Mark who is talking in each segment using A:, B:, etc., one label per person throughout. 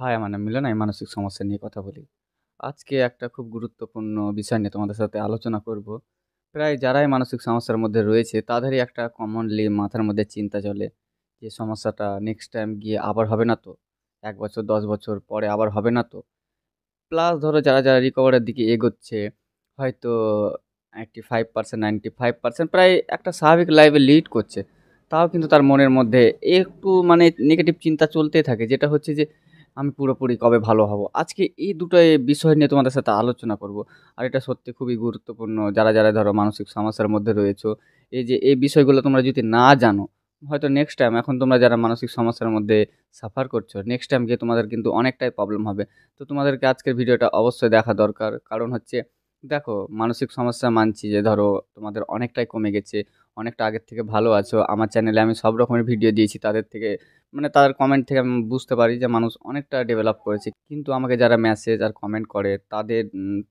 A: High, আমার নাম মিলন। আমি মানসিক সমস্যা নিয়ে কথা বলি। আজকে একটা খুব গুরুত্বপূর্ণ বিষয় নিয়ে তোমাদের সাথে আলোচনা করব। প্রায় যারাই মানসিক সমস্যার মধ্যে রয়েছে তাদেরই একটা কমনলি মাথার মধ্যে চিন্তা চলে যে সমস্যাটা নেক্সট টাইম গিয়ে আবার হবে না তো? ১ বছর ১০ বছর পরে আবার হবে না তো? প্লাস ধরো যারা রিকভারের দিকে এগোচ্ছে হয়তো 85% 95% প্রায় একটা স্বাভাবিক লাইফে লিড করছে। তাও কিন্তু তার মনের মধ্যে একটু মানে নেগেটিভ চিন্তা চলতেই থাকে। যেটা হচ্ছে যে আমি পুরোপুরি কবে ভালো হব? আজকে এই দুটো বিষয় নিয়ে তোমাদের সাথে আলোচনা করব। আর এটা সত্যি খুবই গুরুত্বপূর্ণ। যারা ধরো মানসিক সমস্যার মধ্যে রয়েছো, এই যে এই বিষয়গুলো তোমরা যদি না জানো, হয়তো নেক্সট টাইম এখন তোমরা যারা মানসিক সমস্যার মধ্যে সাফার করছো, নেক্সট টাইম গিয়ে তোমাদের কিন্তু অনেকটাই প্রবলেম হবে। তো তোমাদেরকে আজকের ভিডিওটা অবশ্যই দেখা দরকার। কারণ হচ্ছে দেখো, মানসিক সমস্যা মানছি যে ধরো তোমাদের অনেকটাই কমে গেছে, অনেকটা আগের থেকে ভালো আছো। আমার চ্যানেলে আমি সব রকমের ভিডিও দিয়েছি, তাদের থেকে মানে তাদের কমেন্ট থেকে আমি বুঝতে পারি যে মানুষ অনেকটা ডেভেলপ করেছে। কিন্তু আমাকে যারা মেসেজ আর কমেন্ট করে তাদের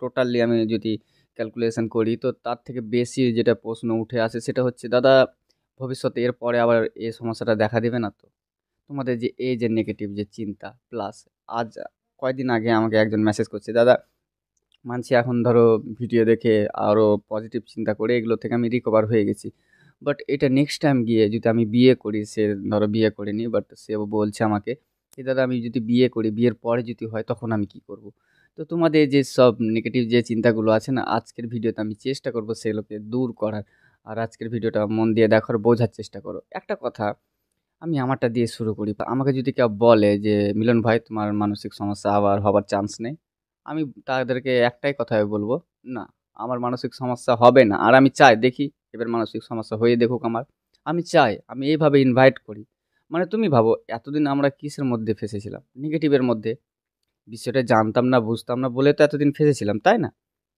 A: টোটালি আমি যদি ক্যালকুলেশন করি তো তার থেকে বেশি যেটা প্রশ্ন উঠে আসে সেটা হচ্ছে, দাদা ভবিষ্যতে এরপরে আবার এই সমস্যাটা দেখা দেবে না তো? তোমাদের যে এই যে নেগেটিভ যে চিন্তা প্লাস আজ কয়েকদিন আগে আমাকে একজন মেসেজ করছে, দাদা মানছি এখন ধরো ভিডিও দেখে আরও পজিটিভ চিন্তা করে এগুলো থেকে আমি রিকভার হয়ে গেছি। বাট এটা নেক্সট টাইম গিয়ে যদি আমি বিয়ে করি, সে ধরো বিয়ে করিনি বাট সে বলছে আমাকে যে দাদা আমি যদি বিয়ে করি, বিয়ের পরে যদি হয় তখন আমি কি করব? তো তোমাদের যে সব নেগেটিভ যে চিন্তাগুলো আছে না, আজকের ভিডিওতে আমি চেষ্টা করব সেগুলোকে দূর করার। আর আজকের ভিডিওটা মন দিয়ে দেখার, বোঝার চেষ্টা করো। একটা কথা আমি আমারটা দিয়ে শুরু করি। আমাকে যদি কেউ বলে যে, "মিলন ভাই তোমার মানসিক সমস্যা আবার হবার চান্স নেই।" আমি তাদেরকে একটাই কথা আমি বলব, "না, আমার মানসিক সমস্যা হবে না।" আর আমি চাই দেখি এবার মানসিক সমস্যা হয়ে দেখুক আমার। আমি চাই, আমি এইভাবে ইনভাইট করি। মানে তুমি ভাবো এতদিন আমরা কিসের মধ্যে ফেঁসেছিলাম? নেগেটিভের মধ্যে। বিষয়টা জানতাম না, বুঝতাম না বলে তো এতদিন ফেঁসেছিলাম, তাই না?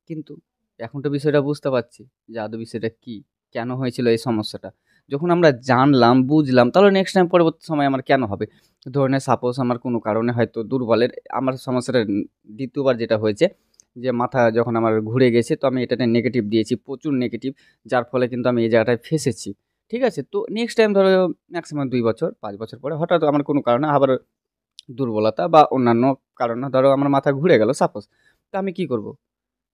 A: কিন্তু এখন তো বিষয়টা বুঝতে পারছি যে আদৌ বিষয়টা কী? কেন হয়েছিল এই সমস্যাটা? যখন আমরা জানলাম, বুঝলাম তাহলে নেক্সট টাইম পরবর্তী সময়ে আমার কেন হবে? ধরে নে সাপোজ আমার কোনো কারণে হয়তো দুর্বলের আমার সমস্যাটা ২য় বার যেটা হয়েছে যে মাথা যখন আমার ঘুরে গেছে তো আমি এটাতে নেগেটিভ দিয়েছি, প্রচুর নেগেটিভ। যার ফলে কিন্তু আমি এই জায়গাটায় ফেঁসেছি। ঠিক আছে? তো নেক্সট টাইম ধরো ম্যাক্সিমাম ২ বছর, ৫ বছর পরে হঠাৎ আমার কোনো কারণে আবার দুর্বলতা বা অন্যান্য কারণে ধরো আমার মাথা ঘুরে গেল সাপোজ। তো আমি কি করব?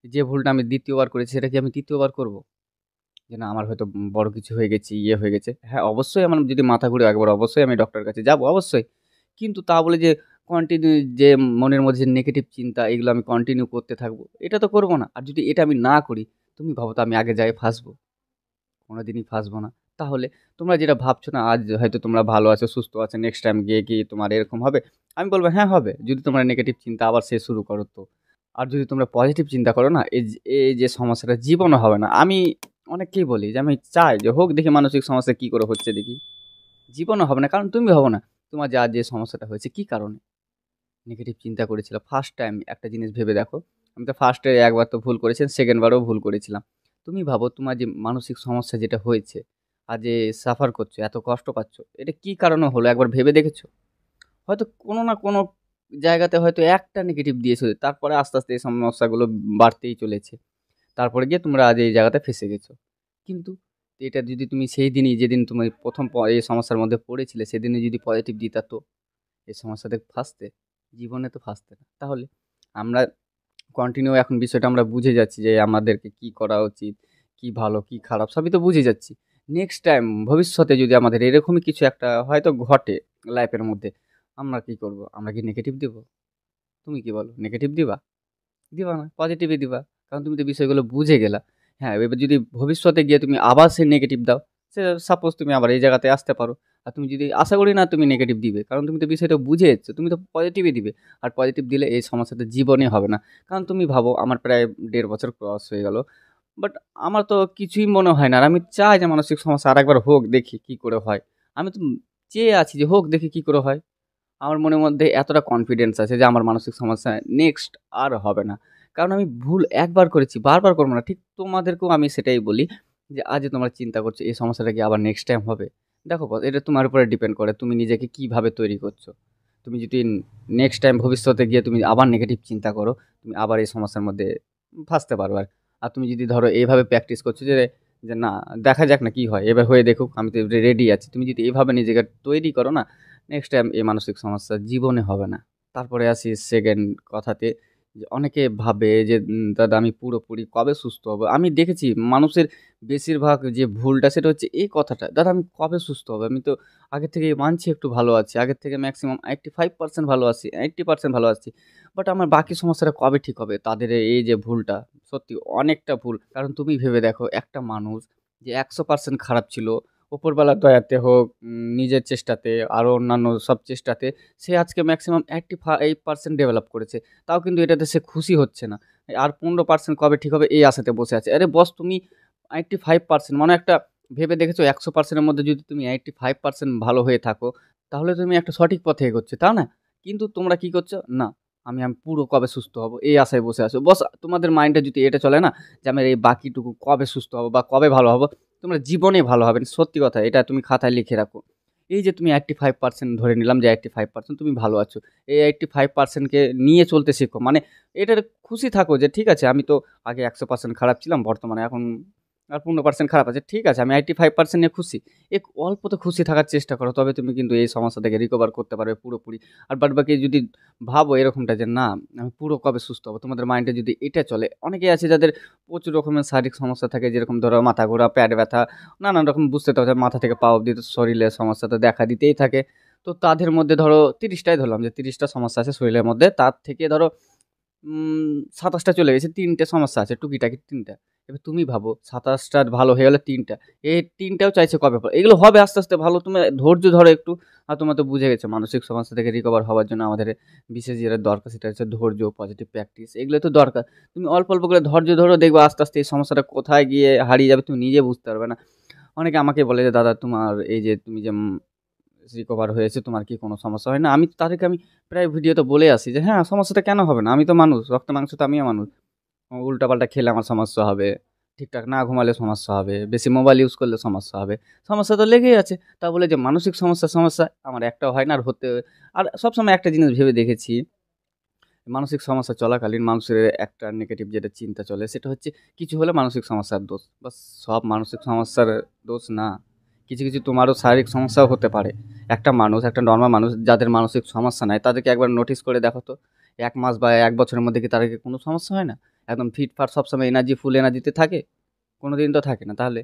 A: যে ভুলটা আমি ২য় বার করেছি সেটা কি আমি ৩য় বার করব? যে না আমার হয়তো বড় কিছু হয়ে গেছি, ইয়ে হয়ে গেছে। হ্যাঁ, অবশ্যই আমার যদি মাথা ঘুরে একবার অবশ্যই আমি ডক্টরের কাছে যাবো, অবশ্যই। কিন্তু তা বলে যে কন্টিনিউ যে মনের মধ্যে যে নেগেটিভ চিন্তা এগুলো আমি কন্টিনিউ করতে থাকবো, এটা তো করব না। আর যদি এটা আমি না করি, তুমি ভাবো তো আমি আগে যায়ে ফাঁসবো? কোনোদিনই ফাঁসবো না। তাহলে তোমরা যেটা ভাবছো না আজ হয়তো তোমরা ভালো আছো, সুস্থ আছো, নেক্সট টাইম গিয়ে কি তোমার এরকম হবে? আমি বলব হ্যাঁ হবে। যদি তোমরা নেগেটিভ চিন্তা আবার সে শুরু করো তো। আর যদি তোমরা পজিটিভ চিন্তা করো না, এই যে সমস্যাটা জীবনে হবে না। আমি অনেককেই বলি যে আমি চাই যে হোক দেখি মানসিক সমস্যা কি করে হচ্ছে দেখি। জীবনে হবে না। কারণ তুমি ভাবো না, তোমার যে আজ যে সমস্যাটা হয়েছে কি কারণে? নেগেটিভ চিন্তা করেছিলা। ফার্স্ট টাইম একটা জিনিস ভেবে দেখো। আমি তো ফার্স্ট এ একবার তো ভুল করেছি, সেকেন্ড বারেও ভুল করেছিলাম। তুমি ভাবো তোমার যে মানসিক সমস্যা যেটা হয়েছে, আর যে সাফার করছো, এত কষ্ট পাচ্ছ, এটা কি কারণে হলো একবার ভেবে দেখেছো? হয়তো কোনো না কোনো জায়গাতে হয়তো একটা নেগেটিভ দিয়েছো। তারপরে আস্তে এই সমস্যাগুলো বাড়তেই চলেছে। তারপরে গিয়ে তোমরা আজ এই জায়গাতে ফেঁসে গেছো। কিন্তু এটা যদি তুমি সেই দিনই যেদিন তুমি ১ম এই সমস্যার মধ্যে পড়েছিলে সেদিনই যদি পজিটিভ দিতা তো এই সমস্যা থেকে ফাঁসতে? জীবনে তো ফাঁসতে না। তাহলে আমরা কন্টিনিউ এখন বিষয়টা আমরা বুঝে যাচ্ছি যে আমাদেরকে কি করা উচিত, কি ভালো, কি খারাপ সবই তো বুঝে যাচ্ছি। নেক্সট টাইম ভবিষ্যতে যদি আমাদের এরকমই কিছু একটা হয়তো ঘটে লাইফের মধ্যে, আমরা কি করব? আমরা কি নেগেটিভ দিব? তুমি কি বলো? নেগেটিভ দিবা? দিবা না, পজিটিভই দিবা। কারণ তুমি তো বিষয়গুলো বুঝে গেলা। হ্যাঁ, এবার যদি ভবিষ্যতে গিয়ে তুমি আবার সেই নেগেটিভ দাও, সে সাপোজ তুমি আবার এই জায়গাতে আসতে পারো। আর তুমি যদি আশা করি না তুমি নেগেটিভ দিবে। কারণ তুমি তো বিষয়টা বুঝে এসেছো। তুমি তো পজিটিভই দিবে। আর পজিটিভ দিলে এই সমস্যাটা জীবনে হবে না। কারণ তুমি ভাবো আমার প্রায় ১.৫ বছর ক্রস হয়ে গেল। বাট আমার তো কিছুই মনে হয় না। আর আমি চাই যে মানসিক সমস্যা আরেকবার হোক দেখি কি করে হয়। আমি তো চেয়ে আছি যে হোক দেখি কি করে হয়। আমার মনের মধ্যে এতটা কনফিডেন্স আছে যে আমার মানসিক সমস্যা নেক্সট আর হবে না। কারণ আমি ভুল একবার করেছি, বারবার করব না। ঠিক তোমাদেরকেও আমি সেটাই বলি যে আজ যে তোমরা চিন্তা করছো এই সমস্যাটা কি আবার নেক্সট টাইম হবে? দেখো এটা তোমার উপরে ডিপেন্ড করে তুমি নিজেকে কিভাবে তৈরি করছো। তুমি যদি নেক্সট টাইম ভবিষ্যতে গিয়ে তুমি আবার নেগেটিভ চিন্তা করো, তুমি আবার এই সমস্যার মধ্যে ফাঁসতে পারো আর। আর তুমি যদি ধরো এইভাবে প্র্যাকটিস করছো যে না দেখা যাক না কি হয়, এবার হয়ে দেখুক আমি তো রেডি আছি। তুমি যদি এভাবে নিজেকে তৈরি করো না, নেক্সট টাইম এই মানসিক সমস্যা জীবনে হবে না। তারপরে আসি সেকেন্ড কথাতে, যে অনেকে ভাবে যে দাদা আমি পুরোপুরি কবে সুস্থ হব? আমি দেখেছি মানুষের বেশিরভাগ যে ভুলটা সেটা হচ্ছে এই কথাটা, দাদা আমি কবে সুস্থ হব? আমি তো আগের থেকে মানছি একটু ভালো আছি। আগের থেকে ম্যাক্সিমাম 85% ভালো আছি, 80% ভালো আছি। বাট আমার বাকি সমস্যাটা কবে ঠিক হবে? তাদের এই যে ভুলটা, সত্যি অনেকটা ভুল। কারণ তুমি ভেবে দেখো একটা মানুষ যে 100% খারাপ ছিল, ওপরওয়ালার দয়াতে হোক, নিজের চেষ্টাতে, আরো অন্যান্য সব চেষ্টাতে সে আজকে ম্যাক্সিমাম 85% ডেভেলপ করেছে। তাও কিন্তু এটাতে সে খুশি হচ্ছে না। আর 15% কবে ঠিক হবে এই আশাতে বসে আছে। আরে বস তুমি 85% মানে একটা ভেবে দেখেছো 100% এর মধ্যে যদি তুমি 85% ভালো হয়ে থাকো, তাহলে তুমি একটা সঠিক পথে এগোচ্ছ, তাও না? কিন্তু তোমরা কি করছো? না, আমি পুরো কবে সুস্থ হব এই আশায় বসে আছো। বস তোমাদের মাইন্ডে যদি এটা চলে না যে আমি এই বাকিটুকু কবে সুস্থ হব বা কবে ভালো হব, তোমরা জীবনে ভালো হবে না। সত্যি কথা, এটা তুমি খাতায় লিখে রাখো। এই যে তুমি 85% ধরে নিলাম যে 85% তুমি ভালো আছো। এই 85% কে নিয়ে চলতে শেখো। মানে এটার খুশি থাকো যে ঠিক আছে আমি তো আগে 100% খারাপ ছিলাম, বর্তমানে এখন আর 15% খারাপ আছে। ঠিক আছে আমি 85% নিয়ে খুশি। অল্পতে খুশি থাকার চেষ্টা করো, তবে তুমি কিন্তু এই সমস্যা থেকে রিকভার করতে পারবে পুরোপুরি। আর বাদবাকি যদি ভাবো এরকমটা যে না আমি পুরো কবে সুস্থ হব, তোমাদের মাইন্ডে যদি এটা চলে, অনেকেই আছে যাদের প্রচুর রকমের শারীরিক সমস্যা থাকে, যেরকম ধরো মাথা ঘোরা, পেট ব্যথা, নানান রকম বুঝতে তো পারছো, মাথা থেকে পা অব্দি তো শরীরে সমস্যা তো দেখা দিতেই থাকে। তো তাদের মধ্যে ধরো 30টাই ধরলাম যে 30টা সমস্যা আছে শরীরের মধ্যে, তার থেকে ধরো ২৭টা চলে গেছে, ৩টে সমস্যা আছে টুকিটাকি ৩টা। এবার তুমি ভাবো ২৭টা ভালো হয়ে গেলে ৩টা, এই ৩টাও চাইছে কবে এগুলো হবে আস্তে আস্তে ভালো। তুমি ধৈর্য ধরো একটু। আর তোমরা তো বুঝে গেছো মানসিক সমস্যা থেকে রিকভার হওয়ার জন্য আমাদের বিশেষ যেটা দরকার সেটা হচ্ছে ধৈর্য, পজিটিভ প্র্যাকটিস, এগুলো তো দরকার। তুমি অল্প অল্প করে ধৈর্য ধরো, দেখবে আস্তে আস্তে এই সমস্যাটা কোথায় গিয়ে হারিয়ে যাবে তুমি নিজে বুঝতে পারবে না। অনেকে আমাকে বলে যে দাদা তোমার এই যে তুমি যে রিকভার হয়েছে, তোমার কি কোনো সমস্যা হয় না? আমি প্রায় ভিডিওতে বলে আসি যে হ্যাঁ সমস্যাটা কেন হবে না, আমি তো মানুষ, রক্ত মাংস তো আমিও মানুষ। উল্টাপাল্টা খেলে আমার সমস্যা হবে, ঠিকঠাক না ঘুমালে সমস্যা হবে, বেশি মোবাইল ইউজ করলে সমস্যা হবে। সমস্যা তো লেগেই আছে। তা বলে যে মানসিক সমস্যা আমার একটাও হয় না, আর হতে আর সবসময় একটা জিনিস ভেবে দেখেছি, মানসিক সমস্যা চলাকালীন মানুষের একটা নেগেটিভ যেটা চিন্তা চলে সেটা হচ্ছে কিছু হলে মানসিক সমস্যার দোষ। বাস, সব মানসিক সমস্যার দোষ না। কিছু কিছু তোমারও শারীরিক সমস্যাও হতে পারে। একটা মানুষ, একটা নর্মাল মানুষ যাদের মানসিক সমস্যা নাই, তাদেরকে একবার নোটিস করে দেখো তো, 1 মাস বা 1 বছরের মধ্যে কি তাদের কি কোনো সমস্যা হয় না? একদম ফিটফাট সবসময় এনার্জি, ফুল এনার্জিতে থাকে? কোনোদিন তো থাকে না। তাহলে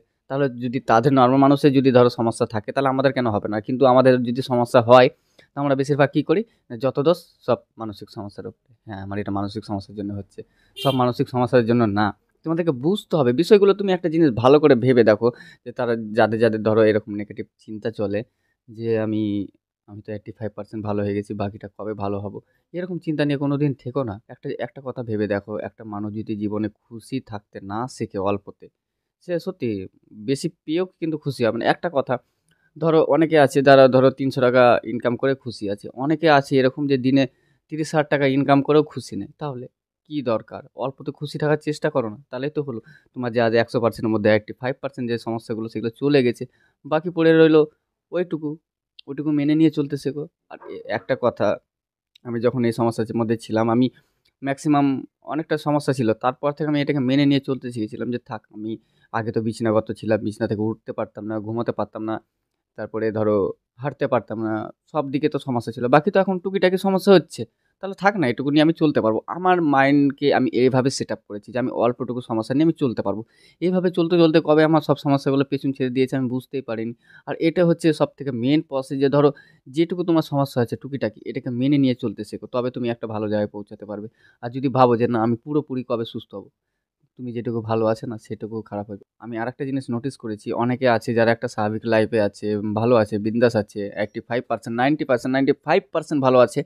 A: যদি তাদের নরমাল মানুষের যদি ধরো সমস্যা থাকে, তাহলে আমাদের কেন হবে না? কিন্তু আমাদের যদি সমস্যা হয়, তো আমরা বেশিরভাগ কী করি? যত দোষ সব মানসিক সমস্যার উপরে। হ্যাঁ, আমার এটা মানসিক সমস্যার জন্য হচ্ছে। সব মানসিক সমস্যার জন্য না। তোমাদেরকে বুঝতে হবে বিষয়গুলো। তুমি একটা জিনিস ভালো করে ভেবে দেখো যে তারা যাদের ধরো এরকম নেগেটিভ চিন্তা চলে যে আমি তো 85% ভালো হয়ে গেছি, বাকিটা কবে ভালো হব? এরকম চিন্তা নিয়ে কোনোদিন থেকো না। একটা একটা কথা ভেবে দেখো, একটা মানুষ যদি জীবনে খুশি থাকতে না শেখে অল্পতে, সে সত্যি বেশি পেয়েও কিন্তু খুশি হবে না। একটা কথা, ধরো অনেকে আছে যারা ধরো ৳৩০০ ইনকাম করে খুশি আছে। অনেকে আছে এরকম যে দিনে ৳৩০,০০০ ইনকাম করেও খুশি নেই। তাহলে কি দরকার? অল্পতে খুশি থাকার চেষ্টা করো না। তাহলেই তো হলো। তোমার যে আজ ১০০% এর মধ্যে 85% যে সমস্যাগুলো সেগুলো চলে গেছে। বাকি পড়ে রইলো ওইটুকু। ওইটুকু মেনে নিয়ে চলতে শেখো। আর একটা কথা, আমি যখন এই সমস্যার মধ্যে ছিলাম, আমি ম্যাক্সিমাম অনেকটা সমস্যা ছিল। তারপর থেকে আমি এটাকে মেনে নিয়ে চলতে শিখেছিলাম যে থাক, আমি আগে তো বিছানাগত ছিলাম। বিছানা থেকে উঠতে পারতাম না, ঘুমাতে পারতাম না। তারপরে ধরো হাঁটতে পারতাম না। সব দিকে তো সমস্যা ছিল। বাকি তো এখন টুকিটাকি সমস্যা হচ্ছে। তাহলে থাক না, এটুকু নিয়ে আমি চলতে পারবো। আমার মাইন্ডকে আমি এইভাবে সেটআপ করেছি যে আমি অল্পটুকু সমস্যা নিয়ে আমি চলতে পারবো। এইভাবে চলতে, চলতে কবে আমার সব সমস্যাগুলো পেছন ছেড়ে দিয়েছে আমি বুঝতেই পারিনি। আর এটা হচ্ছে সবথেকে মেইন প্রসেস যে ধরো যেটুকু তোমার সমস্যা হচ্ছে টুকিটাকি, এটাকে মেনে নিয়ে চলতে শেখো। তবে তুমি একটা ভালো জায়গায় পৌঁছাতে পারবে। আর যদি ভাবো যে না আমি পুরোপুরি কবে সুস্থ হব, তুমি যেটুকু ভালো আছে না সেটুকু খারাপ হবে। আমি আরেকটা জিনিস নোটিস করেছি, অনেকে আছে যারা একটা স্বাভাবিক লাইফে আছে, ভালো আছে, বিন্দাস আছে, 85%, 90%, 95% ভালো আছে।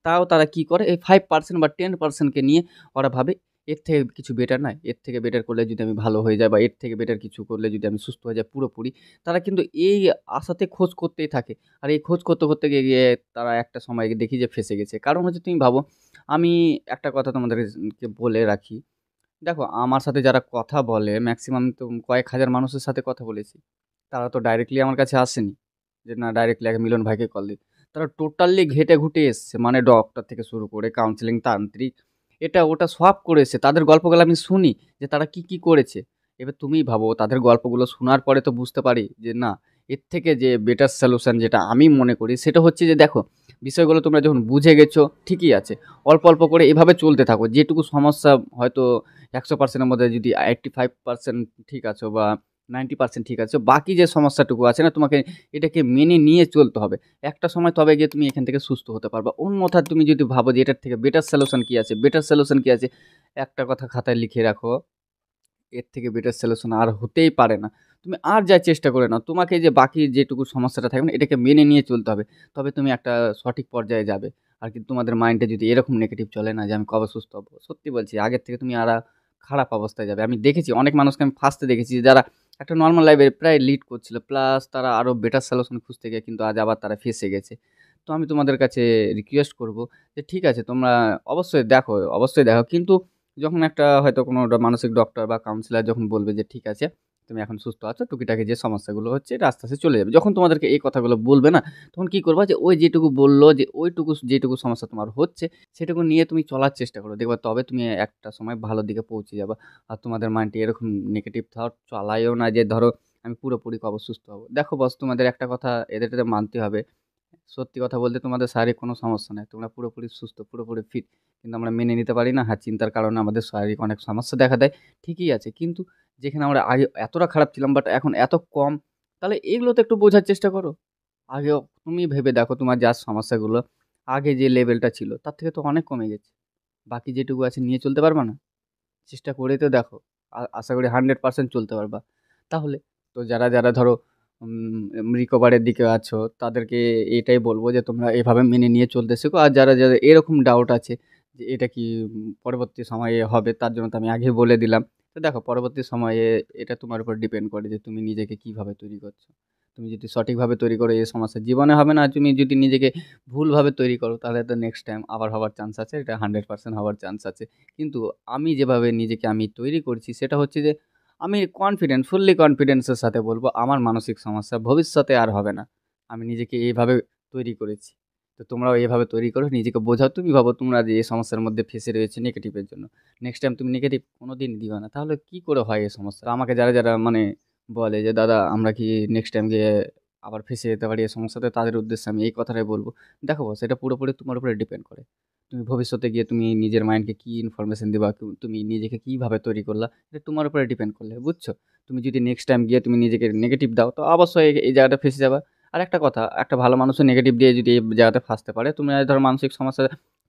A: তাও তারা কি করে এই 5% বা 10% কে নিয়ে ওরা ভাবে এর থেকে কিছু বেটার নাই। এর থেকে বেটার করলে যদি আমি ভালো হয়ে যাই বা এর থেকে বেটার কিছু করলে যদি আমি সুস্থ হয়ে যাই পুরোপুরি, তারা কিন্তু এই আশাতে খোঁজ করতেই থাকে। আর এই খোঁজ করতে, করতে গিয়ে তারা একটা সময় দেখি যে ফেঁসে গেছে। কারণ হচ্ছে তুমি ভাবো, আমি একটা কথা তোমাদেরকে বলে রাখি। দেখো, আমার সাথে যারা কথা বলে ম্যাক্সিমাম তো কয়েক হাজার মানুষের সাথে কথা বলেছি। তারা তো ডাইরেক্টলি আমার কাছে আসেনি যে না ডাইরেক্টলি আগে মিলন ভাইকে কল দিই। তারা টোটালি ঘেঁটে ঘুঁটে এসছে। মানে ডক্টর থেকে শুরু করে কাউন্সেলিং, তান্ত্রিক, এটা ওটা সব করেছে। তাদের গল্পগুলো আমি শুনি যে তারা কি, কি করেছে। এবার তুমিই ভাবো তাদের গল্পগুলো শোনার পরে তো বুঝতে পারি যে না, এর থেকে যে বেটার সলিউশন যেটা আমি মনে করি সেটা হচ্ছে যে দেখো, বিষয়গুলো তোমরা যখন বুঝে গেছো ঠিকই আছে, অল্প অল্প করে এভাবে চলতে থাকো। যেটুকু সমস্যা হয়তো 100%-এর মধ্যে যদি 85% ঠিক আছো বা 90% ঠিক আছো, বাকি যে সমস্যাটুকু আছে না, তোমাকে এটাকে মেনে নিয়ে চলতে হবে। একটা সময় তবে গিয়ে তুমি এখান থেকে সুস্থ হতে পারবা। অন্যথা তুমি যদি ভাবো যে এটার থেকে বেটার সলিউশন কি আছে, বেটার সলিউশন কি আছে, একটা কথা খাতায় লিখে রাখো, এর থেকে বেটার সলিউশন আর হতেই পারে না। তুমি আর যা চেষ্টা করে নাও, তোমাকে যে বাকি যেটুকু সমস্যাটা থাকবে না, এটাকে মেনে নিয়ে চলতে হবে। তবে তুমি একটা সঠিক পর্যায়ে যাবে। আর কিন্তু তোমাদের মাইন্ডে যদি এরকম নেগেটিভ চলে না যে আমি কবে সুস্থ হব, সত্যি বলছি আগের থেকে তুমি আর খারাপ অবস্থায় যাবে। আমি দেখেছি অনেক মানুষকে, আমি ফার্স্টে দেখেছি যারা একটা নর্মাল লাইফে প্রায় লিড করছিল, প্লাস তারা আরও বেটার সলিউশন খুঁজতে গিয়ে কিন্তু আজ আবার তারা ফেঁসে গেছে। তো আমি তোমাদের কাছে রিকোয়েস্ট করব যে ঠিক আছে তোমরা অবশ্যই দেখো, অবশ্যই দেখো, কিন্তু যখন একটা হয়তো কোনো মানসিক ডক্টর বা কাউন্সিলর যখন বলবে যে ঠিক আছে তুমি এখন সুস্থ আছো, টুকিটাকি যে সমস্যাগুলো হচ্ছে এটা আস্তে আস্তে চলে যাবে, যখন তোমাদেরকে এই কথাগুলো বলবে না, তখন কি করবা যে ওই যেটুকু বললো যে ওইটুকু যেটুকু সমস্যা তোমার হচ্ছে সেটুকু নিয়ে তুমি চলার চেষ্টা করো, দেখবা তবে তুমি একটা সময় ভালো দিকে পৌঁছে যাবা। আর তোমাদের মাইন্ডে এরকম নেগেটিভ থট চালাইও না যে ধরো আমি পুরোপুরি কবে সুস্থ হবো। দেখো বস, তোমাদের একটা কথা এদেরটাতে মানতে হবে, সত্যি কথা বলতে তোমাদের শারীরিক কোনো সমস্যা নাই, তোমরা পুরোপুরি সুস্থ, পুরোপুরি ফিট। কিন্তু আমরা মেনে নিতে পারি না, হ্যাঁ চিন্তার কারণে আমাদের শারীরিক অনেক সমস্যা দেখা দেয়। ঠিকই আছে, কিন্তু যেখানে আমরা আগে এতটা খারাপ ছিলাম বাট এখন এত কম, তাহলে এগুলো তো একটু বোঝার চেষ্টা করো। আগেও তুমি ভেবে দেখো তোমার যা সমস্যাগুলো আগে যে লেভেলটা ছিল তার থেকে তো অনেক কমে গেছে। বাকি যেটুকু আছে নিয়ে চলতে পারবা না? চেষ্টা করে তো দেখো। আশা করি 100% চলতে পারবা। তাহলে তো যারা ধরো রিকভারের দিকে আছো তাদেরকে এটাই বলব যে তোমরা এভাবে মেনে নিয়ে চলতে শেখো। আর যারা এরকম ডাউট আছে যে এটা কি পরবর্তী সময়ে হবে, তার জন্য তো আমি আগেই বলে দিলাম। তো দেখো পরবর্তী সময়ে এটা তোমার উপর ডিপেন্ড করে যে তুমি নিজেকে কিভাবে তৈরি করছো। তুমি যদি সঠিকভাবে তৈরি করো এই সমস্যা জীবনে হবে না। আর তুমি যদি নিজেকে ভুলভাবে তৈরি করো তাহলে তো নেক্সট টাইম আবার হওয়ার চান্স আছে। এটা 100% হওয়ার চান্স আছে। কিন্তু আমি যেভাবে নিজেকে আমি তৈরি করছি সেটা হচ্ছে যে আমি কনফিডেন্ট, ফুললি কনফিডেন্সের সাথে বলব আমার মানসিক সমস্যা ভবিষ্যতে আর হবে না। আমি নিজেকে এইভাবে তৈরি করেছি। তো তোমরাও এভাবে তৈরি করো, নিজেকে বোঝাও। তুমি ভাবো তোমরা যে এই সমস্যার মধ্যে ফেঁসে রয়েছে নেগেটিভের জন্য। নেক্সট টাইম তুমি নেগেটিভ কোনোদিন দিবা না। তাহলে কি করে হয় এই সমস্যা? আমাকে যারা মানে বলে যে, "দাদা আমরা কি নেক্সট টাইম গিয়ে আবার ফেঁসে যেতে পারি এই সমস্যাতে?" তাদের উদ্দেশ্যে আমি এই কথাটাই বলব। দেখো বস, এটা পুরোপুরি তোমার উপরে ডিপেন্ড করে। তুমি ভবিষ্যতে গিয়ে তুমি নিজের মাইন্ডকে কি ইনফরমেশন দিবা, তুমি নিজেকে কিভাবে তৈরি করলা, এটা তোমার উপরে ডিপেন্ড করলে, বুঝছো? তুমি যদি নেক্সট টাইম গিয়ে তুমি নিজেকে নেগেটিভ দাও তো অবশ্যই এই জায়গাটা ফেঁসে যাবা। আর একটা কথা, একটা ভালো মানুষও নেগেটিভ দিয়ে যদি এই জায়গাতে ফাঁসতে পারে, তুমি ধরো মানসিক সমস্যা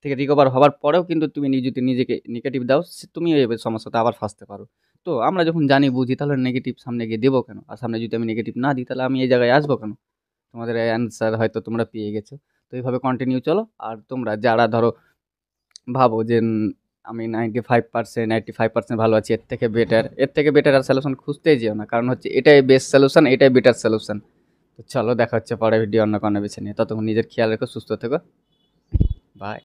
A: থেকে রিকভার হওয়ার পরেও কিন্তু তুমি যদি নিজেকে নেগেটিভ দাও, তুমি এই সমস্যাতে আবার ফাঁসতে পারো। তো আমরা যখন জানি বুঝি তাহলে নেগেটিভ সামনে গিয়ে দেবো কেন? আর সামনে যদি আমি নেগেটিভ না দিই তাহলে আমি এই জায়গায় আসবো কেন? তোমাদের অ্যান্সার হয়তো তোমরা পেয়ে গেছো। তো এইভাবে কন্টিনিউ চলো। আর তোমরা যারা ধরো ভাবো যে আমি 95% 85% ভালো আছি, এর থেকে বেটার আর সলিউশন খুঁজতেই যেও না, কারণ হচ্ছে এটাই বেস্ট সলিউশন, এটাই বেটার সলিউশন। তো চলো দেখা হচ্ছে পরের ভিডিও অন্য কোনো বিষয় নিয়ে। ততক্ষণ নিজের খেয়াল রেখো, সুস্থ থেকো। বাই।